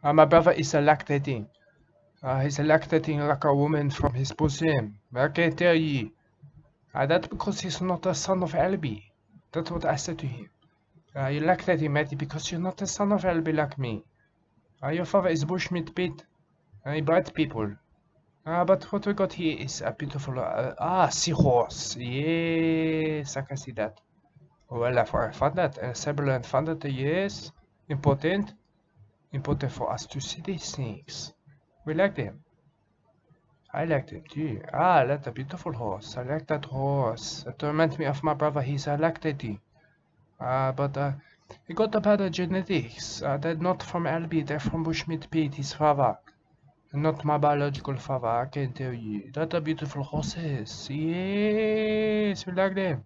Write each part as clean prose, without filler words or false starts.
My brother is lactating. He's lactating like a woman from his bosom. I can tell you. That's because he's not a son of ALBY. That's what I said to him. You're lactating, Matty, because you're not a son of ALBY like me. Your father is bushmeat Pete. He bites people. But what we got here is a beautiful seahorse. Yes, I can see that. Well, I found that. Cyberland found that, yes. Important. Important for us to see these things. We like them. I like them too. That's a beautiful horse. I like that horse. It reminds me of my brother. He's a lactating. But he got the better genetics. They're not from ALBY. They're from Bushmeat Pete, his father. Not my biological father, I can tell you. That are beautiful horses. Yes, we like them.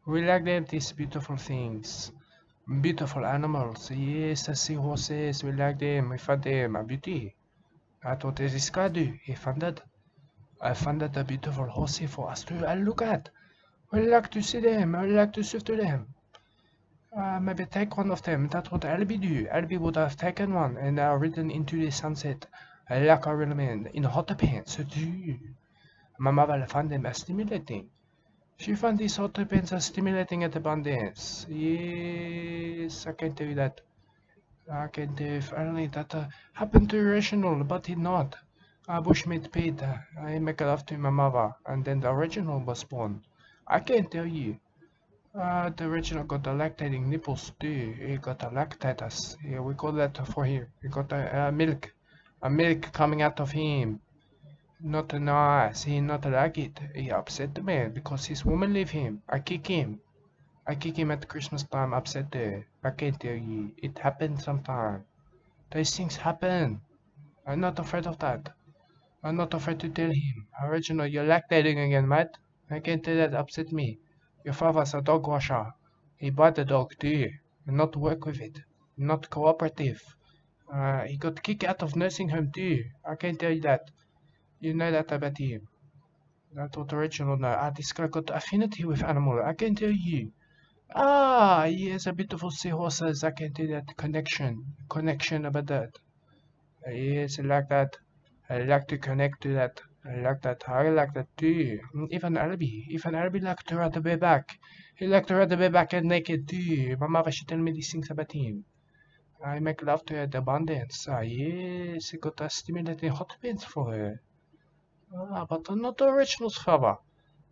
We like them, these beautiful things. Beautiful animals. Yes, I see horses. We like them. We find them a beauty. That's what this guy do. He found that. I found that a beautiful horsey for us to look at. We like to see them. I like to see to them. Maybe take one of them. That's what ALBY do. ALBY would have taken one and ridden into the sunset. Like a real man in hot pants too. My mother found them stimulating. She found these hot pants stimulating at abundance. Yes, I can tell you that. I can tell you finally that happened to Reginal, but did not. Bushmeat Pete, I make love to my mother, and then the Reginal was born. I can tell you. The Reginal got the lactating nipples too. He got the LACTATES. Yeah, we call that for here. He got a milk. A milk coming out of him. Not nice. He not like it. He upset the man because his woman leave him. I kick him. I kick him at Christmas time. Upset there. I can't tell you. It happens sometime. These things happen. I'm not afraid of that. I'm not afraid to tell him. Original, you're lactating again, mate. I can't tell that upset me. Your father's a dog washer. He bought the dog too. Not work with it. Not cooperative. He got kicked out of nursing home too. I can tell you that. You know that about him. That's what Reginal know. This guy got affinity with animal. I can tell you. He has a beautiful seahorses. I can tell you that connection about that. Yes, I like that. I like to connect to that. I like that. I like that too. Even ALBY like to ride the way back. He like to ride the way back and naked too. My mother should tell me these things about him. I make love to her at abundance. Yes, he got a stimulating hot pants for her. But not the Original's father.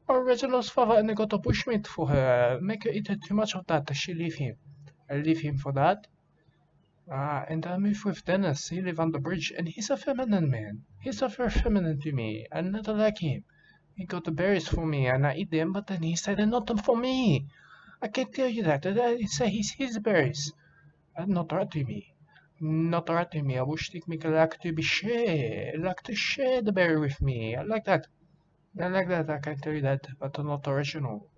Original's father and I got a bushmeat for her. Make her eat too much of that. She leave him. I leave him for that. And I move with Dennis. He live on the bridge, and he's a feminine man. He's a very feminine to me. I not like him. He got the berries for me, and I eat them, but then he said they're not them for me. I can't tell you that. I say he's his berries. Not right to me. Not right to me. I wish to make like to be share. Like to share the berry with me. I like that. I like that. I can tell you that. But not original.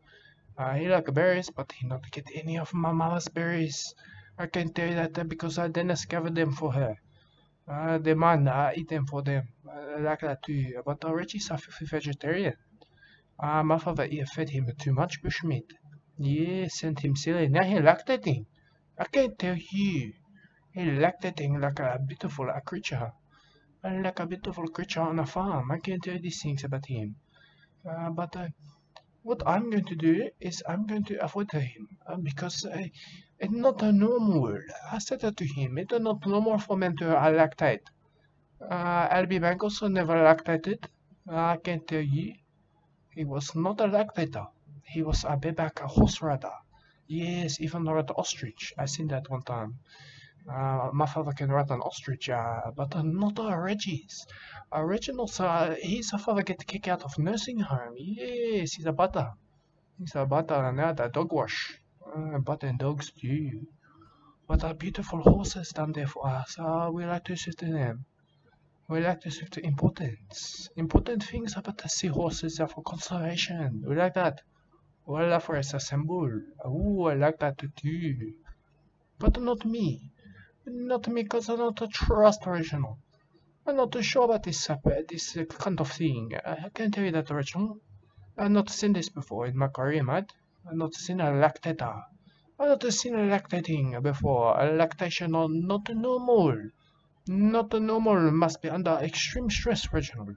He like berries, but he not get any of my mama's berries. I can tell you that because I didn't discover them for her. The man, I eat them for them. I like that too. But Reggie's a vegetarian. My father fed him too much bushmeat. Yeah, sent him silly. Now he lactating. I can't tell you. He lactating like a beautiful creature. Like a beautiful creature on a farm. I can't tell you these things about him. But what I'm going to do is I'm going to avoid him because it's not normal. I said that to him. It's not normal for men to lactate. ALBY MANGELS never lactated. I can tell you. He was not a lactator. He was a bareback horse rider. Yes, even ride ostrich. I seen that one time. My father can ride an ostrich, but not a Reggie's. Reginald's, his father get kicked out of nursing home. Yes, he's a butter. He's a butter and a dog wash. Butter and dogs too. What are beautiful horses down there for us. We like to sit in them. We like to see the important things about the seahorses are for conservation. We like that. Well, for as a symbol. I like that too. But not me. Not me, because I don't trust Reginal. I'm not too sure about this kind of thing. I can tell you that, Reginal. I've not seen this before in my career, mate. I've not seen a lactator. I've not seen a lactating before. A lactation or not normal. Not normal, must be under extreme stress, Reginald.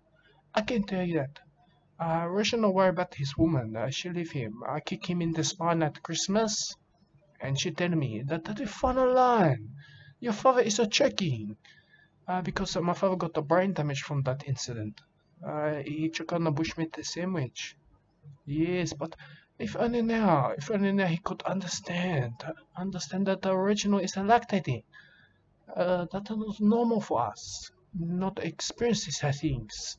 I can tell you that. Reginald worry about his woman. She leave him. I kick him in the spine at Christmas, and she tell me that the final line. Your father is a checking. Because my father got a brain damage from that incident. He took on a bushmeat sandwich. Yes, but if only now he could understand that the original is a lactating. That is normal for us, not experience these things.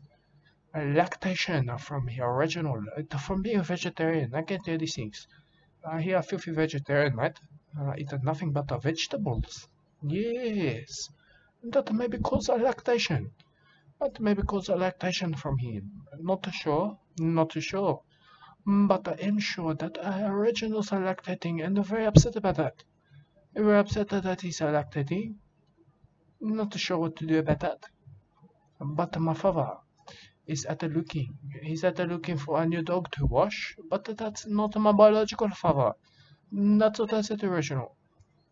Lactation from the original, from being a vegetarian, I can tell these things. He a filthy vegetarian, right? Eat nothing but vegetables. Yes, that may be cause a lactation. That may be cause a lactation from him. Not sure, not sure. But I am sure that originals are lactating and are very upset about that. Very upset that he's lactating. Not sure what to do about that. But my father is he's at looking for a new dog to wash, but that's not my biological father. That's what I said to Reginal.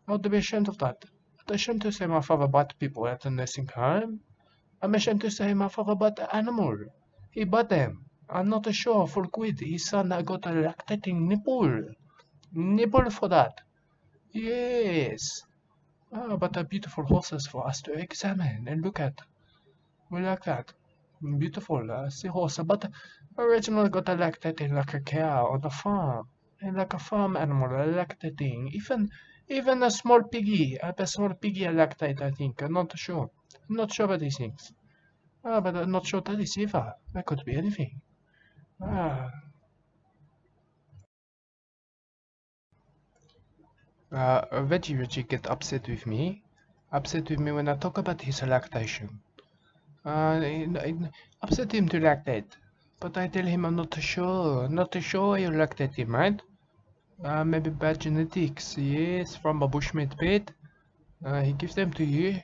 Not to be ashamed of that. Not ashamed to say my father bought people at the nursing home. I'm ashamed to say my father bought the animal. He bought them. I'm not sure for quid. His son got a lactating nipple. Nipple for that. Yes. But a beautiful horses for us to examine and look at. We like that. Beautiful seahorse. But originally got a lactating like a cow on the farm. And like a farm animal, lactating. Even a small piggy lactate, I think. I'm not sure. I'm not sure about these things. But I'm not sure that is either. That could be anything. Reggie get upset with me when I talk about his lactation. I upset him to lactate, but I tell him I'm not sure you lactate him, right? Maybe bad genetics, yes, from a bushmeat pit. He gives them to you.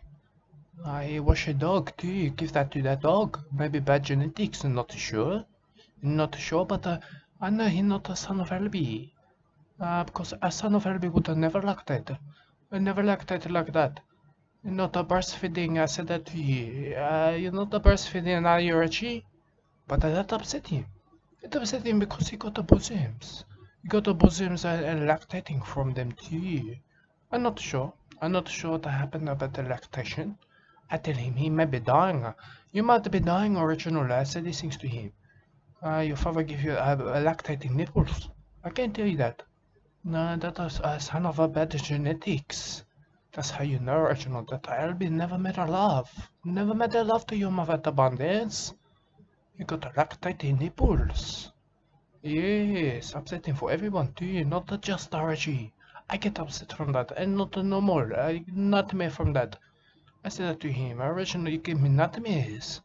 He wash a dog too, you give that to that dog. Maybe bad genetics, I'm not sure. Not sure, but I know he's not a son of ALBY. Because a son of ALBY would have never lactated. Never lactated like that. You're not a breastfeeding, I said that to you. You're not a breastfeeding, now you're a G. But that upset him. It upset him because he got the Boozems. He got the Boozems and lactating from them too. I'm not sure. I'm not sure what happened about the lactation. I tell him he may be dying. You might be dying, Original. I said these things to him. Your father give you lactating nipples. I can't tell you that. No, that is a son of a bad genetics. That's how you know, Reginald, that Albie never made a love. Never made a love to you, Mavata Bandits. You got a lactating nipples. Yes, upsetting for everyone too, not just Reggie. I get upset from that, and not normal. Nightmare from that. I said that to him. Originally, you give me nightmares.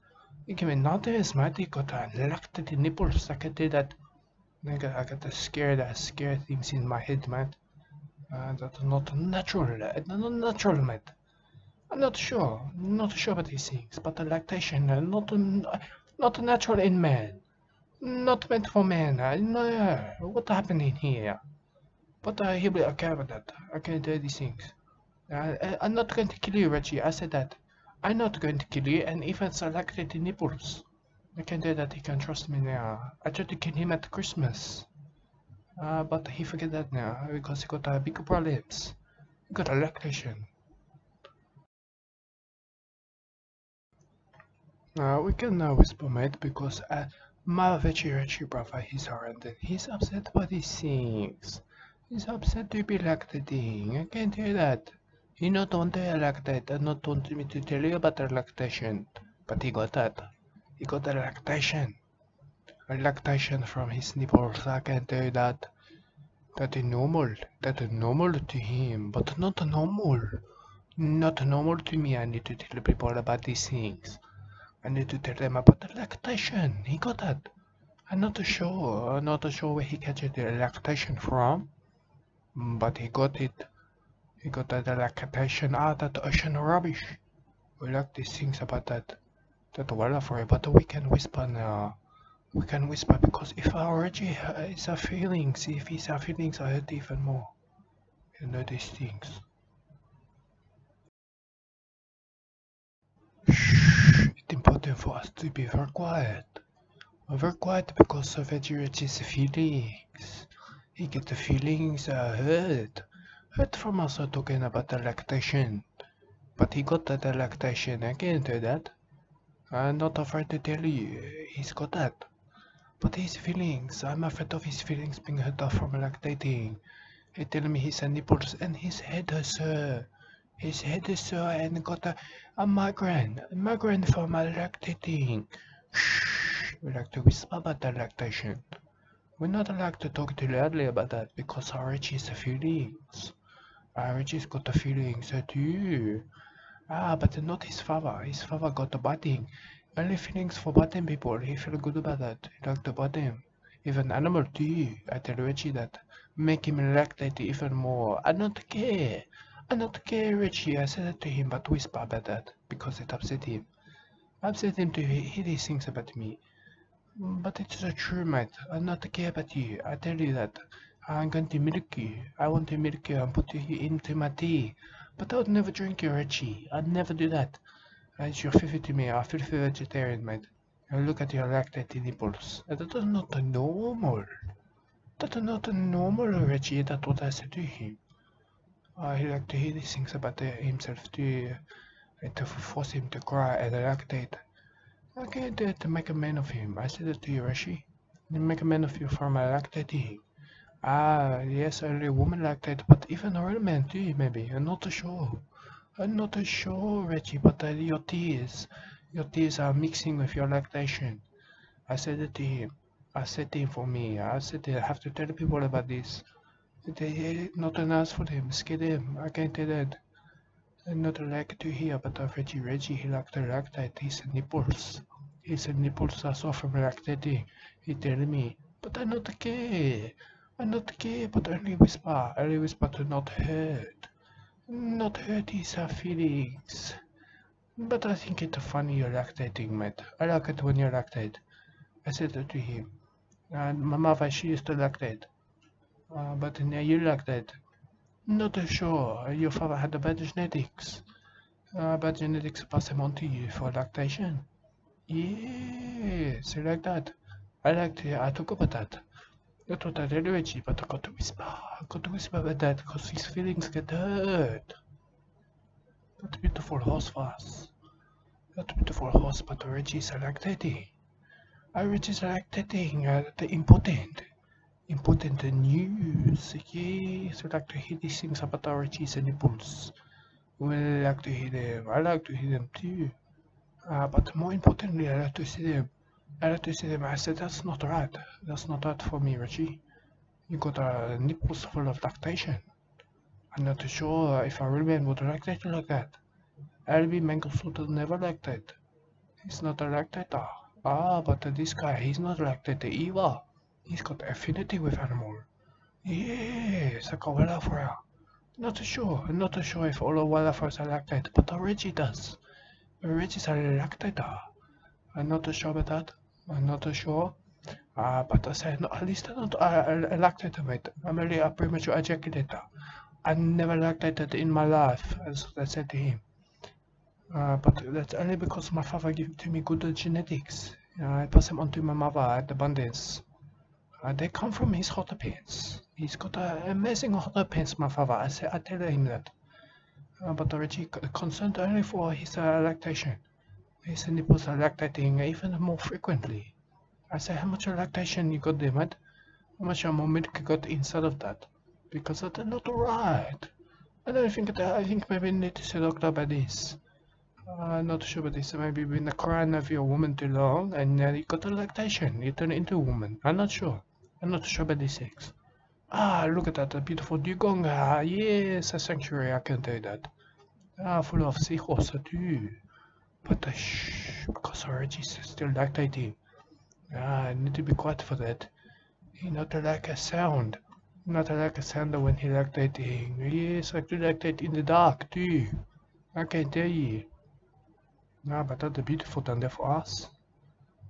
You give me nightmares, mate. You got a lactating nipples. I can do that. I got the scare things in my head, man. That's not natural, not natural, mate. I'm not sure about these things, but the lactation, not natural in man. Not meant for man, no, what happening here? But he'll be okay with that, I can do these things. I'm not going to kill you, Reggie, I said that. I'm not going to kill you, and if it's lactating nipples, I can do that, he can trust me now. I tried to kill him at Christmas. But he forget that now, because he got big problems. He got a lactation. We can now whisper, mate, because my Richie brother, he's horrendous. He's upset by these things. He's upset to be lactating. I can't hear that. He not want to lactate and not want me to tell you about the lactation. But he got that. He got a lactation. A lactation from his nipples. I can tell you that. That is normal. That is normal to him, but not normal. Not normal to me. I need to tell people about these things. I need to tell them about the lactation. He got that. I'm not sure where he catches the lactation from, but he got it. He got the lactation out of the ocean rubbish. We like these things about that. That well for it, but we can whisper now. We can whisper because if our Reggie is our feelings, if his feelings are hurt even more. You know these things. Shh, it's important for us to be very quiet. Very quiet because of Reggie's feelings. He get the feelings hurt. Hurt from us talking about the lactation. But he got the lactation, I can't do that. I'm not afraid to tell you, he's got that. But his feelings, I'm afraid of his feelings being hurt off from lactating. He tell me his nipples and his head is sore. His head is sore and got a migraine from lactating. Shh, we like to whisper about the lactation. We're not allowed to talk too loudly about that because our Reggie's feelings. Our Reggie's got the feelings too. But not his father. His father got the butting. Only feelings for butting people. He feel good about that. He like to butt him. Even animal too. I tell Reggie that. Make him lactate even more. I don't care. I don't care, Reggie. I said that to him, but whisper about that because it upset him. Upset him to hear these things about me. But it's true, mate. I don't care about you. I tell you that. I'm going to milk you. I want to milk you and put you into my tea. But I would never drink your Reggie. I'd never do that. It's your favorite to me. I'm a filthy vegetarian, mate. And look at your lactated nipples. That is not normal. That's not normal, Reggie. That's what I said to him. He liked to hear these things about himself too. To force him to cry and lactate. I can't do it to make a man of him. I said it to you, Reggie. Make a man of you for my lactating. Yes, only a woman lactate, but even a real man too, maybe. I'm not sure. I'm not sure, Reggie, but your tears are mixing with your lactation. I said it to him. I said to him for me. I said I have to tell people about this. Not nice for them. Scare them. I can't tell that. I'm not like to hear about Reggie, he liked to lactate. His nipples. His nipples are so from lactating. He tell me. But I not care. I not care, but only whisper. Only whisper to not hurt. Not hurt his feelings. But I think it's funny you're lactating, mate. I like it when you lactate. I said it to him. And my mother, she used to lactate. But now you lactate. Not sure. Your father had the bad genetics. Bad genetics pass them on to you for lactation. Yes, you like that. I talk about that. That's what I tell Reggie, but I got to whisper. I got to whisper about that because his feelings get hurt. That beautiful horse for us. That beautiful horse, but Reggie's lactating. Reggie's lactating. The important news. Yes, we like to hear these things about our Reggie's nipples. We like to hear them. I like to hear them too. But more importantly, I like to see them. I said, that's not right. That's not right for me, Reggie. You got nipples full of lactation. I'm not sure if a real man would lactate like that. ALBY MANGELS would never lactate. He's not a lactator. But this guy, he's not lactated either. He's got affinity with animal. Yes, like a wildfire. I'm not sure if all the wildfires are lactate, but Reggie does. Reggie's a lactator. I'm not sure about that. I'm not sure. But I said, no, at least I'm not a lactator, mate. I'm only a premature ejaculator. I never lactated in my life, as I said to him. But that's only because my father gave to me good genetics. I pass them on to my mother at abundance. They come from his hot pants. He's got amazing hot pants, my father. I tell him that. But Reggie concerned only for his lactation. His nipples are lactating even more frequently. I say, how much lactation you got there, mate? How much more milk you got inside of that? Because that's not right. I think maybe you need to see a doctor about this. I'm not sure about this. Maybe you've been crying over your woman too long and you got a lactation. You turn into a woman. I'm not sure. I'm not sure about these things. Look at that, a beautiful dugong. Yes, a sanctuary, I can tell you that. Full of seahorse too. But shh, because Reggie's still lactating. I need to be quiet for that. He not like a sound. Not like a sound when he lactating. Yes, I do lactate in the dark too. I can tell you. But that's beautiful down there for us.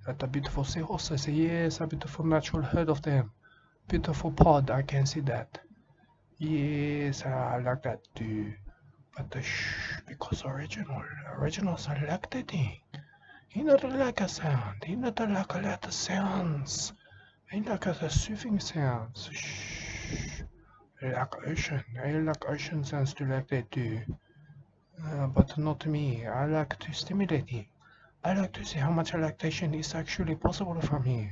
That's a beautiful seahorses. Yes, a beautiful natural herd of them. Beautiful pod, I can see that. Yes, I like that too. But because originals are lactating. He not like a sound. He not like a lot of sounds. He like a soothing sounds. Shh. Like ocean. I like ocean sounds to lactate too. But not me. I like to stimulate him. I like to see how much lactation is actually possible from him.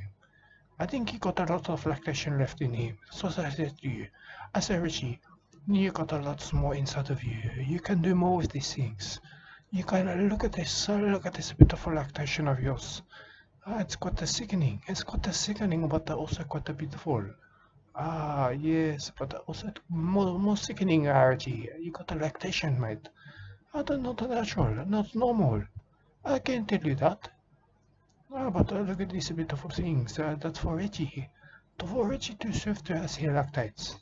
I think he got a lot of lactation left in him. So as I said to you, I said, Reggie, you got a lot more inside of you. You can do more with these things. You can look at this beautiful lactation of yours. It's quite sickening. It's quite sickening, but also quite beautiful. Yes, but also more sickening, Reggie. You got a lactation, mate. That's not natural, not normal. I can tell you that. But look at these beautiful things. That's for Reggie. For Reggie to serve to us here lactates.